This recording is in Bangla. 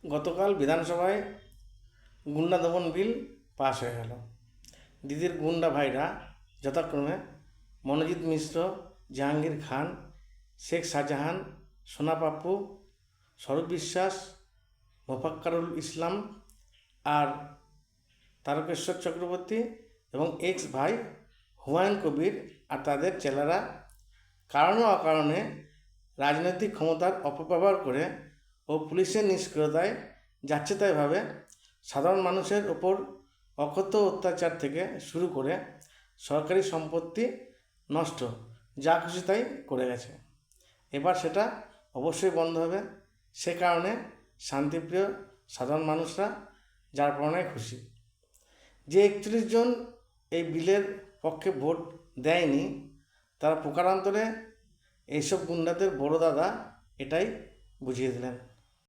গতকাল বিধানসভায় গুন্ডা দমন বিল পাশ হয়ে গেল। দিদির গুন্ডা ভাইরা যথাক্রমে মনোজিৎ মিশ্র, জাহাঙ্গীর খান, শেখ শাহজাহান, সোনা পাপ্পু, স্বরূপ বিশ্বাস, মোফাক্কারুল ইসলাম আর তারকেশ্বর চক্রবর্তী এবং এক্স ভাই হুমায়ুন কবির আর তাদের ছেলেরা কারণে অকারণে রাজনৈতিক ক্ষমতার অপব্যবহার করে ও পুলিশের নিষ্ক্রিয়তায় যাচ্ছেতাইভাবে সাধারণ মানুষের ওপর অকথ্য অত্যাচার থেকে শুরু করে সরকারি সম্পত্তি নষ্ট যা খুশি তাই করে গেছে। এবার সেটা অবশ্যই বন্ধ হবে। সে কারণে শান্তিপ্রিয় সাধারণ মানুষরা যার পরনায় খুশি। যে 41 জন এই বিলের পক্ষে ভোট দেয়নি তারা প্রকারান্তরে এইসব গুন্ডাদের বড় দাদা এটাই বুঝিয়ে দিলেন।